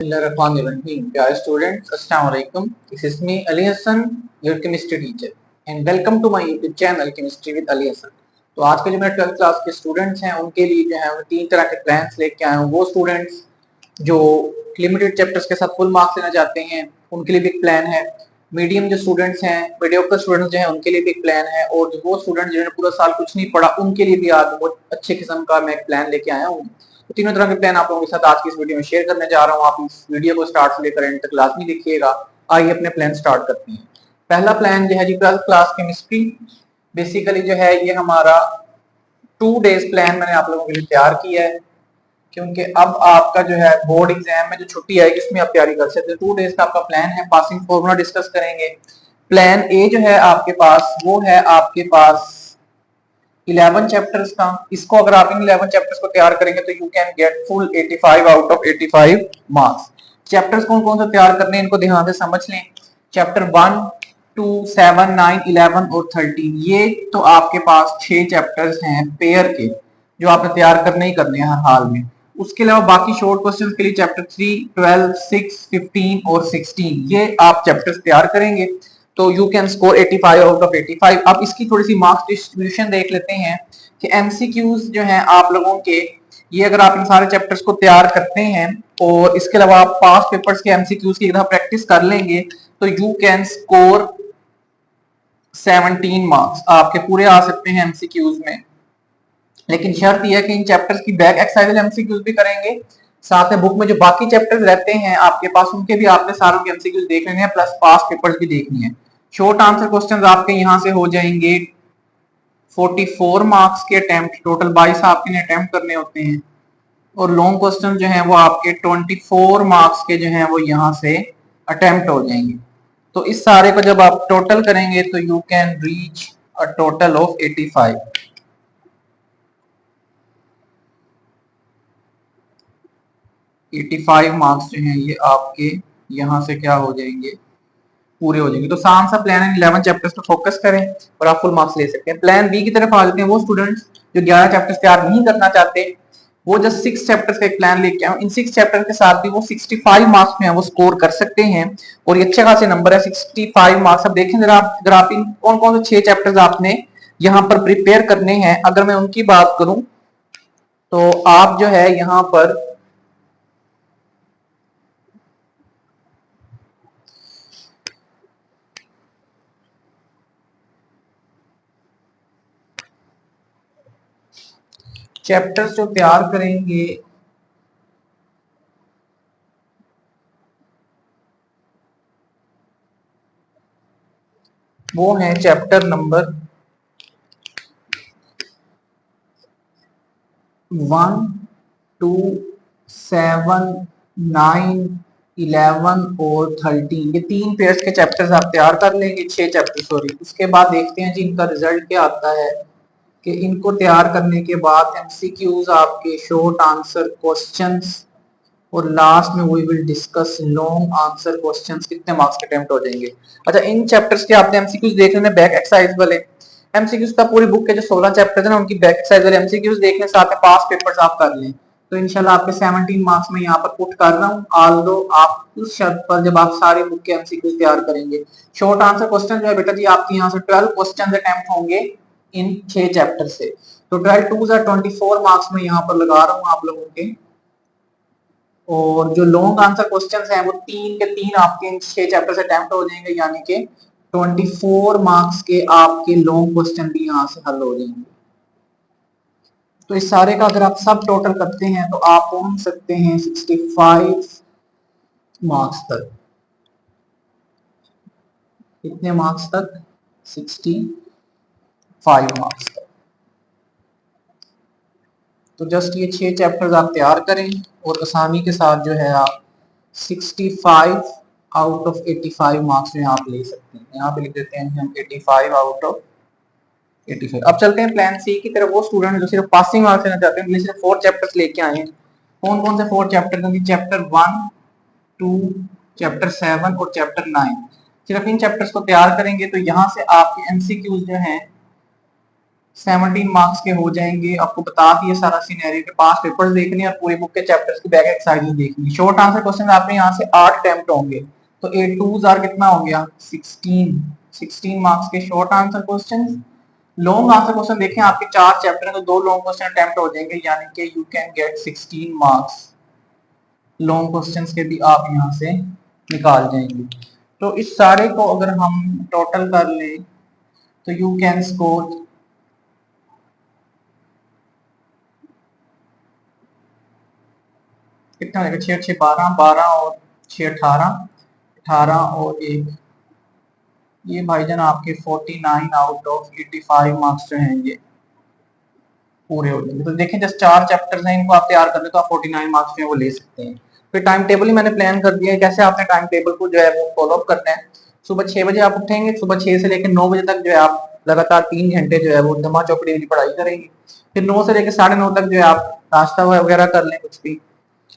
Bismillahirrahmanirrahim. Dear students, Assalamu alaikum. This is me Ali Hassan, your chemistry teacher, and welcome to my YouTube channel Chemistry with Ali Hassan. तो आज के जो मेरे 12th class के students हैं उनके लिए जो है तीन तरह के प्लान्स लेके आए हूँ। वो स्टूडेंट्स जो लिमिटेड चैप्टर्स के साथ फुल मार्क्स लेना चाहते हैं उनके लिए भी एक प्लान है। मीडियम जो स्टूडेंट्स हैं, मीडियोकर स्टूडेंट्स जो हैं उनके लिए भी एक प्लान है, और जो वो स्टूडेंट्स जिन्होंने पूरा साल कुछ नहीं पढ़ा उनके लिए भी आज बहुत अच्छे किस्म का मैं एक प्लान लेके आया हूँ। तो तीनों तरह के प्लान आप लोगों के साथ आज की इस वीडियो में शेयर करने जा रहा हूँ। आप इस वीडियो को स्टार्ट से लेकर एंड तक लाजमी देखिएगा। आइए अपने प्लान स्टार्ट करते हैं। पहला प्लान जो है जी 12th क्लास केमिस्ट्री। बेसिकली जो है ये हमारा 2 डेज प्लान मैंने आप लोगों के लिए तैयार किया है, क्योंकि अब आपका जो है बोर्ड एग्जाम में जो छुट्टी आएगी इसमें आप तैयारी कर सकते हैं। 2 डेज का आपका प्लान है। पासिंग फॉर्मूला डिस्कस करेंगे। प्लान ए जो है आपके पास वो है आपके पास 11 चैप्टर्स का। इसको अगर आप इन 11 चैप्टर्स को तैयार करेंगे तो you can get full 85 out of 85 marks. Chapters कौन कौन से तैयार करने हैं इनको ध्यान से समझ लें। चैप्टर 1, 2, 7, 9, 11 और 13, ये तो आपके पास 6 चैप्टर्स हैं पेयर के जो आपने तैयार करने ही करने हैं हर हाल में। उसके अलावा बाकी शॉर्ट क्वेश्चंस के लिए चैप्टर 3, 12, 6, 15 और 16 ये आप चैप्टर्स तैयार करेंगे तो you can score 85 out of 85। अब इसकी थोड़ी सी मार्क्स डिस्ट्रीब्यूशन देख लेते हैं कि एमसीक्यूज जो हैं आप लोगों के, ये अगर आप इन सारे चैप्टर्स को तैयार करते हैं और इसके अलावा आप पास पेपर्स के एमसीक्यूज की एक प्रैक्टिस कर लेंगे तो यू कैन स्कोर 17 मार्क्स आपके पूरे आ सकते हैं एमसीक्यूज में। लेकिन शर्त यह है कि इन चैप्टर्स की बैक एक्सरसाइज एमसीक्यूज भी करेंगे, साथ में बुक में जो बाकी चैप्टर्स रहते हैं आपके पास उनके भी आपने सारों के एमसीक्यूज देख लेने हैं, प्लस पास पेपर्स भी देखनी है। शॉर्ट आंसर क्वेश्चंस आपके यहां से हो जाएंगे 44 मार्क्स के अटेम्प्ट, टोटल 22 आपके अटेम्प्ट करने होते हैं, और लॉन्ग क्वेश्चन जो है वो आपके 24 मार्क्स के जो है वो यहाँ से अटेम्प्ट हो जाएंगे। तो इस सारे को जब आप टोटल करेंगे तो you can reach a total of 85। 85 marks जो हैं ये आपके यहाँ से क्या हो जाएंगे, पूरे हो जाएंगे। तो आसान सा प्लान है, 11 चैप्टर्स पे फोकस करें और आप फुल मार्क्स ले सकते हैं। प्लान बी की तरफ आ जाते हैं। वो स्टूडेंट्स जो 11 चैप्टर्स तैयार नहीं करना चाहते वो जस्ट 6 चैप्टर्स का एक प्लान लेके आए। इन 6 चैप्टर के साथ भी वो 65 मार्क्स में है वो स्कोर कर सकते हैं, और ये अच्छे खासे नंबर है 65 मार्क्स। अब देखें जरा अगर आप इन कौन कौन से 6 चैप्टर्स आपने यहाँ पर प्रिपेयर करने हैं, अगर मैं उनकी बात करूं तो आप जो है यहाँ पर चैप्टर्स जो तैयार करेंगे वो है चैप्टर नंबर 1, 2, 7, 9, 11 और 13, ये 3 पेयर्स के चैप्टर्स आप तैयार कर लेंगे, 6 चैप्टर सॉरी। उसके बाद देखते हैं जी इनका रिजल्ट क्या आता है कि इनको तैयार करने के बाद एमसीक्यूज आपके शॉर्ट आंसर क्वेश्चंस और लास्ट में we will discuss long answer questions कितने मार्क्स के अटेम्प्ट हो जाएंगे। अच्छा, इन चैप्टर्स के आपने एमसीक्यूज देख लेने बैक एक्सरसाइज वाले। एमसीक्यूज का पूरी बुक के जो 16 चैप्टर्स हैं ना उनकी बैक एक्सरसाइज वाले एमसीक्यूज देख लें, साथ में पास पेपर्स आप कर लें तो इंशाल्लाह आपके 17 मार्क्स में यहाँ पर पुट कर रहा हूँ। ऑल्दो आप उस शर्त पर जब आप सारे बुक के एमसीक्यूज तैयार करेंगे। शॉर्ट आंसर क्वेश्चन जो है बेटा जी आपके यहाँ से 12 क्वेश्चन अटेम्प्ट होंगे इन 6 चैप्टर से, तो 12 2 24 मार्क्स में यहाँ पर लगा रहा हूँ आप लोगों के। और जो लॉन्ग आंसर क्वेश्चंस हैं वो 3 के 3 आपके 6 चैप्टर से अटेम्प्ट हो जाएंगे, यानी कि 24 मार्क्स के आपके लॉन्ग क्वेश्चन भी यहाँ से हल हो जाएंगे। तो इस सारे का अगर आप सब टोटल करते हैं तो आप पहुंच सकते हैं 65 मार्क्स तक। कितने मार्क्स तक? 65 मार्क्स तक। तो जस्ट ये 6 चैप्टर्स आप तैयार करें और आसानी के साथ जो है आप 65 आउट ऑफ 85 मार्क्स जो आप ले सकते हैं। यहाँ पे लिख देते हैं हम 85 आउट ऑफ 85। अब चलते हैं प्लान सी की तरफ। वो स्टूडेंट जो सिर्फ पासिंग मार्क्स लेना चाहते हैं, सिर्फ 4 चैप्टर्स लेके आए हैं। कौन कौन से 4 चैप्टर? चैप्टर 1, 2, चैप्टर 7 और चैप्टर 9। सिर्फ इन चैप्टर्स को तैयार करेंगे तो यहाँ से आपके एमसीक्यूज जो हैं 17 मार्क्स के हो जाएंगे। आपको बता दिया सारा सिनेरियो के, 5 पेपर्स देखने और पूरी बुक के चैप्टर्स की बैक एक्सरसाइज देखनी। शॉर्ट आंसर क्वेश्चन आपके यहाँ से 8 अटेम्प्ट होंगे, तो 8 2 आर कितना हो गया 16 मार्क्स के short answer question. Long answer question देखें, आपके 4 चैप्टर हैं तो 2 लॉन्ग क्वेश्चन अटेम्प्ट हो जाएंगे, यानी कि you can get 16 marks long questions के भी आप यहाँ से निकाल जाएंगे। तो इस सारे को अगर हम टोटल कर लें तो यू कैन स्कोर कितना हो जाएगा, 6 6 12, 12 और 6 18, 18 और 1, ये भाईजान आपके 49 आउट ऑफ 85 मार्क्स जो हैं ये पूरे हो जाएंगे। तो देखें जस्ट 4 चैप्टर्स हैं, इनको आप तैयार कर ले तो आप 49 मार्क्स जो है वो ले सकते हैं। फिर टाइम टेबल ही मैंने प्लान कर दिया है, कैसे आपने टाइम टेबल को जो है वो फॉलो अप करना है। सुबह 6 बजे आप उठेंगे, सुबह 6 से लेकर 9 बजे तक जो है आप लगातार 3 घंटे जो है वो धमा चौकड़ी वाली पढ़ाई करेंगे। फिर 9 से लेकर 9:30 तक जो है आप नाश्ता वगैरह कर लें,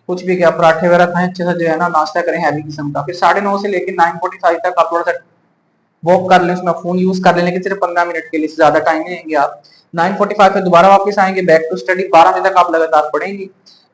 कुछ भी क्या पराठे वगैरह खाएं, अच्छे से जो है ना नाश्ता करें हैवी किस्म का। फिर 9:30 से लेकर 9:45 तक आप थोड़ा सा वॉक कर लें, उसमें फोन यूज कर लें, लेकिन सिर्फ 15 मिनट के लिए, ज्यादा टाइम नहीं लेंगे आप। 9:45 पे दोबारा वापस आएंगे, बैक टू स्टडी, 12 बजे तक आप लगातार पढ़ेंगे।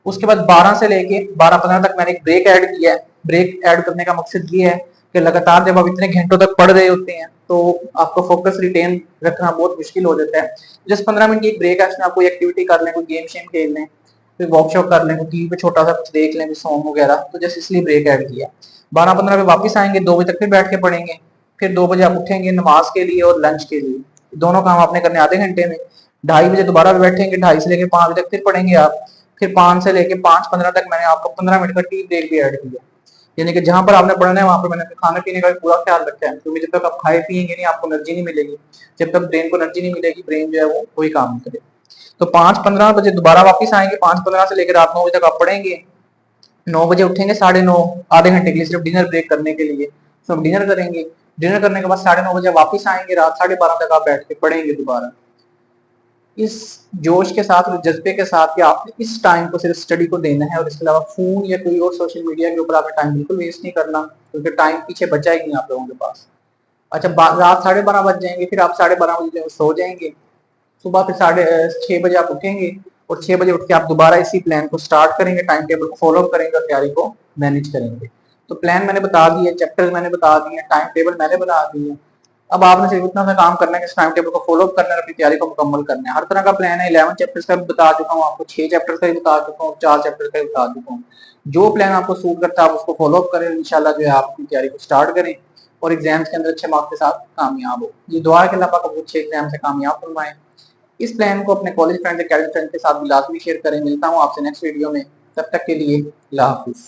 उसके बाद 12 से लेके 12:15 तक मैंने एक ब्रेक ऐड किया है। ब्रेक ऐड करने का मकसद ये है कि लगातार जब आप इतने घंटों तक पढ़ रहे होते हैं तो आपको फोकस रिटेन रखना बहुत मुश्किल हो जाता है। जस्ट 15 मिनट की एक ब्रेक है, उसमें आप कोई एक्टिविटी कर लें, कोई गेम शेम खेल लें, कोई वर्कशॉप कर लें, टीवी पे छोटा सा कुछ देख लें, सॉन्ग वगैरह, तो जस्ट इसलिए ब्रेक ऐड किया। 12:15 पे वापस आएंगे, 2 बजे तक फिर बैठ के पढ़ेंगे। फिर 2 बजे आप उठेंगे नमाज के लिए और लंच के लिए, दोनों काम आपने करने आधे घंटे में। 2:30 बजे दोबारा बैठेंगे, 2:30 से लेकर 5 बजे तक फिर पढ़ेंगे आप। फिर 5 से लेकर 5:15 तक मैंने आपको 15 मिनट का टी ब्रेक भी ऐड किया, यानी कि जहां पर आपने पढ़ना है वहां पर मैंने खाने पीने का भी पूरा ख्याल रखा है, क्योंकि जब तक आप खाए पिएंगे नहीं आपको एनर्जी नहीं मिलेगी। जब तक ब्रेन को एनर्जी नहीं मिलेगी, ब्रेन जो है वो कोई काम नहीं करेगा। तो 5:15 बजे दोबारा वापस आएंगे, 5:15 से लेकर रात 9 बजे तक आप पढ़ेंगे। 9 बजे उठेंगे, 9:30 आधे घंटे के लिए सिर्फ डिनर ब्रेक करने के लिए, तो हम डिनर करेंगे। डिनर करने के बाद 9:30 बजे वापस आएंगे, रात 12:30 तक आप बैठ के पढ़ेंगे दोबारा। इस जोश के साथ और जज्बे के साथ कि आपने इस टाइम को सिर्फ स्टडी को देना है और इसके अलावा फोन या कोई और सोशल मीडिया के ऊपर आपने टाइम बिल्कुल वेस्ट नहीं करना, क्योंकि टाइम पीछे बचा ही नहीं आप लोगों के पास। अच्छा, रात 12:30 बज जाएंगे, फिर आप 12:30 बजे सो जाएंगे। सुबह फिर 6:30 बजे आप उठेंगे और 6 बजे उठ के आप दोबारा इसी प्लान को स्टार्ट करेंगे, टाइम टेबल को फॉलो करेंगे और तैयारी को मैनेज करेंगे। तो प्लान मैंने बता दिया, चैप्टर मैंने बता दिए, टाइम टेबल मैंने बता दिया। अब आपने सिर्फ इतना सा काम करना है कि टाइम टेबल को फॉलो करना है, अपनी तैयारी को मुकम्मल करना है। हर तरह का प्लान है, 11 चैप्टर्स का भी बता चुका हूँ आपको, 6 चैप्टर्स का भी बता चुका हूँ, 4 चैप्टर्स का भी बता चुका हूँ। जो प्लान आपको सूट करता है आप उसको फॉलो करें, इंशाल्लाह जो है आप अपनी तैयारी को स्टार्ट करें और एग्जाम्स के अंदर अच्छे मार्क्स के साथ कामयाब हो। ये दुआ है कि अल्लाह पाक आपको अच्छे एग्जाम से कामयाब फरमाए। इस प्लान को अपने कॉलेज फ्रेंड, अकेडमिक फ्रेंड के साथ भी लाजमी शेयर करें। मिलता हूँ आपसे नेक्स्ट वीडियो में, तब तक के लिए अल्लाह हाफिज।